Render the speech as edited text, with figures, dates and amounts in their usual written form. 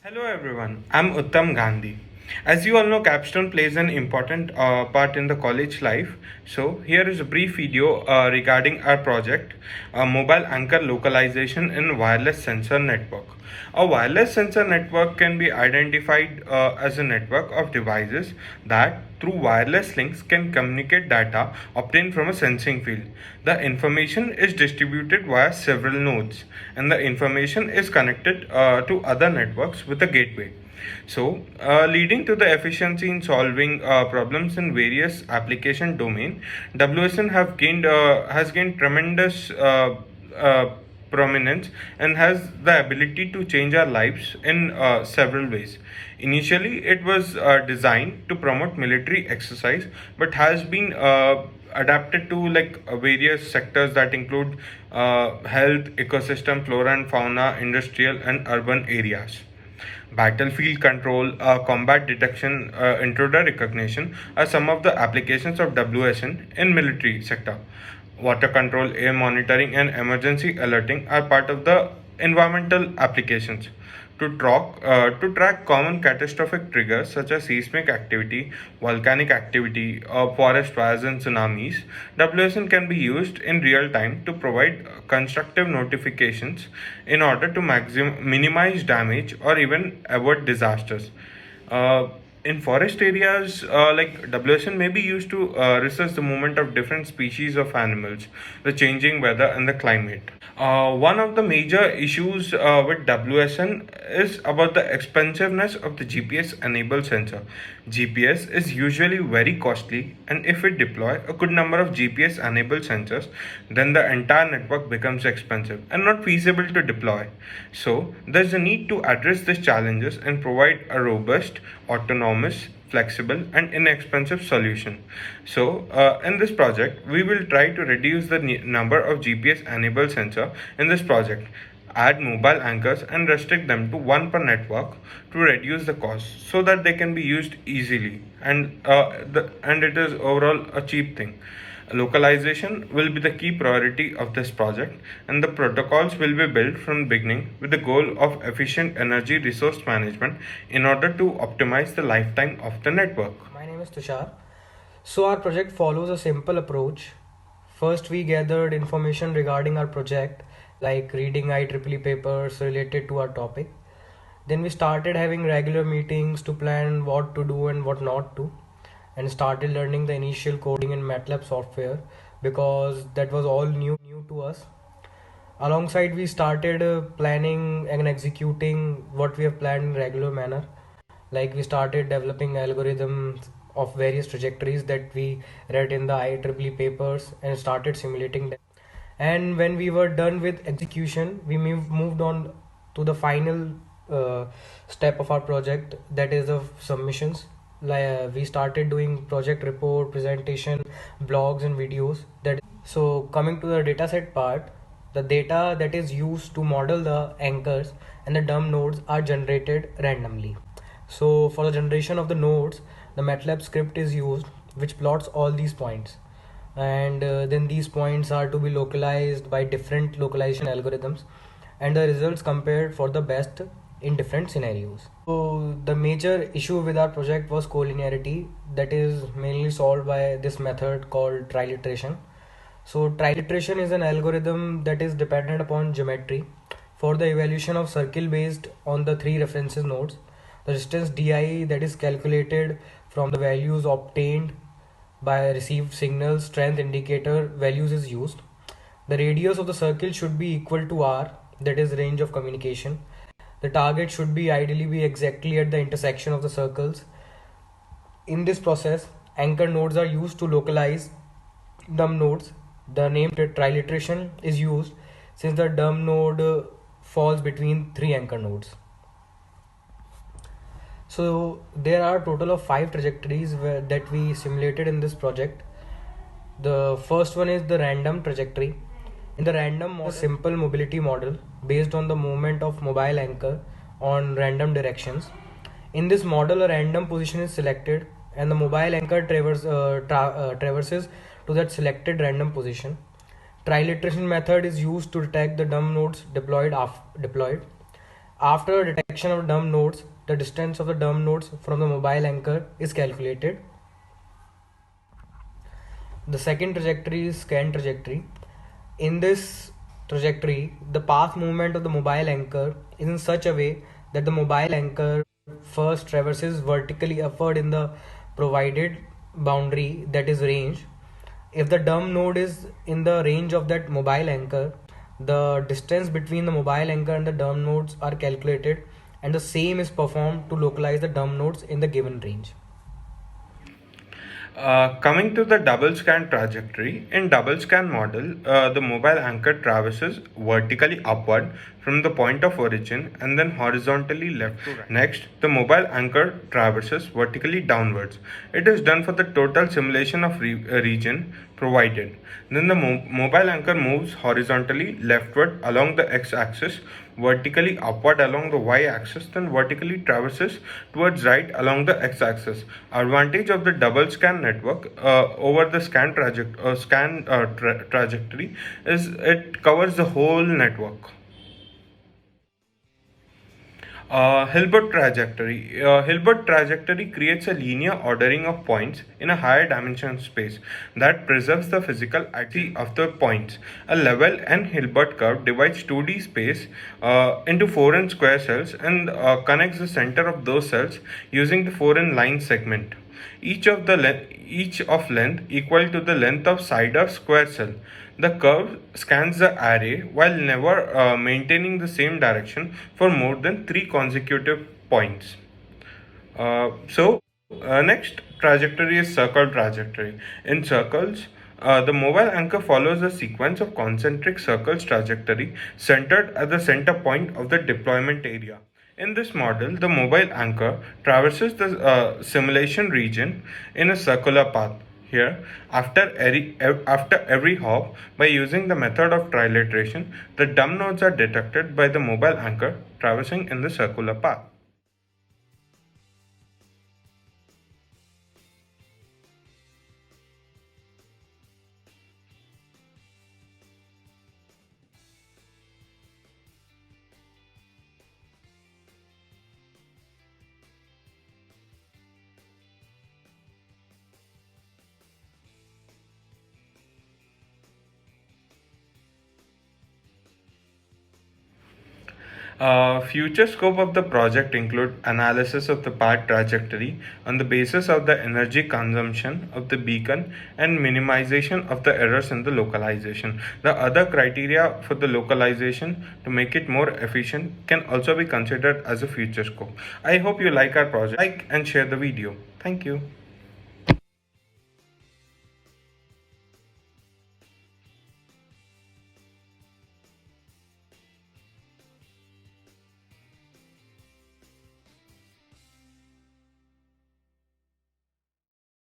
Hello everyone, I'm Uttam Gandhi. As you all know, Capstone plays an important part in the college life. So, here is a brief video regarding our project, Mobile Anchor Localization in Wireless Sensor Network. A wireless sensor network can be identified as a network of devices that, through wireless links, can communicate data obtained from a sensing field. The information is distributed via several nodes, and the information is connected to other networks with a gateway. So, leading to the efficiency in solving problems in various application domain, WSN has gained tremendous prominence and has the ability to change our lives in several ways. Initially, it was designed to promote military exercise, but has been adapted to various sectors that include health, ecosystem, flora and fauna, industrial and urban areas. Battlefield control, combat detection, intruder recognition are some of the applications of WSN in military sector. Water control, air monitoring, and emergency alerting are part of the environmental applications. To track common catastrophic triggers such as seismic activity, volcanic activity, forest fires, and tsunamis, WSN can be used in real time to provide constructive notifications in order to minimize damage or even avoid disasters. Uh, in forest areas, WSN may be used to research the movement of different species of animals, the changing weather, and the climate. One of the major issues with WSN is about the expensiveness of the GPS enabled sensor. GPS is usually very costly, and if we deploy a good number of GPS enabled sensors, then the entire network becomes expensive and not feasible to deploy. So, there's a need to address these challenges and provide a robust, autonomous, flexible and inexpensive solution. So in this project we will try to reduce the number of GPS enabled sensor in this project, add mobile anchors and restrict them to one per network to reduce the cost so that they can be used easily, and it is overall a cheap thing. Localization will be the key priority of this project, and the protocols will be built from the beginning with the goal of efficient energy resource management in order to optimize the lifetime of the network. My name is Tushar. So, our project follows a simple approach. First, we gathered information regarding our project, like reading IEEE papers related to our topic. Then, we started having regular meetings to plan what to do and what not to, and started learning the initial coding in MATLAB software because that was all new to us. Alongside, we started planning and executing what we have planned in regular manner. Like we started developing algorithms of various trajectories that we read in the IEEE papers and started simulating them. And when we were done with execution, we moved on to the final step of our project, that is of submissions. We started doing project report, presentation, blogs, and videos. So coming to the dataset part, the data that is used to model the anchors and the dumb nodes are generated randomly. So for the generation of the nodes, the MATLAB script is used which plots all these points, and then these points are to be localized by different localization algorithms, and the results compared for the best in different scenarios. So the major issue with our project was collinearity, that is mainly solved by this method called triliteration. So triliteration is an algorithm that is dependent upon geometry for the evaluation of circle based on the three references nodes. The distance di that is calculated from the values obtained by received signal strength indicator values is used. The radius of the circle should be equal to r, that is range of communication. The target should be ideally be exactly at the intersection of the circles. In this process, anchor nodes are used to localize dumb nodes. The name triliteration is used since the dumb node falls between three anchor nodes. So there are a total of 5 trajectories that we simulated in this project. The first one is the random trajectory. In the random model, a simple mobility model based on the movement of mobile anchor on random directions. In this model, a random position is selected and the mobile anchor traverses to that selected random position. Triliteration method is used to detect the dumb nodes deployed. After detecting selection of dumb nodes, the distance of the dumb nodes from the mobile anchor is calculated. The second trajectory is scan trajectory. In this trajectory, the path movement of the mobile anchor is in such a way that the mobile anchor first traverses vertically upward in the provided boundary, that is range. If the dumb node is in the range of that mobile anchor, the distance between the mobile anchor and the dumb nodes are calculated, and the same is performed to localize the dumb nodes in the given range. Coming to the double scan trajectory, in double scan model, the mobile anchor traverses vertically upward from the point of origin and then horizontally left to right. Next, the mobile anchor traverses vertically downwards. It is done for the total simulation of region provided. Then the mobile anchor moves horizontally leftward along the x-axis, vertically upward along the y-axis, then vertically traverses towards right along the x-axis. Advantage of the double scan network over the trajectory is it covers the whole network. Hilbert trajectory creates a linear ordering of points in a higher dimension space that preserves the physical identity of the points. A level and Hilbert curve divides 2D space into 4n square cells and connects the center of those cells using the 4n line segment. Each of length equal to the length of side of square cell. The curve scans the array while never maintaining the same direction for more than 3 consecutive points. Next trajectory is circle trajectory. In circles, the mobile anchor follows a sequence of concentric circles trajectory centered at the center point of the deployment area. In this model, the mobile anchor traverses the simulation region in a circular path. Here, after every hop, by using the method of trilateration, the dumb nodes are detected by the mobile anchor traversing in the circular path. Future scope of the project include analysis of the path trajectory on the basis of the energy consumption of the beacon and minimization of the errors in the localization. The other criteria for the localization to make it more efficient can also be considered as a future scope. I hope you like our project. Like and share the video. Thank you.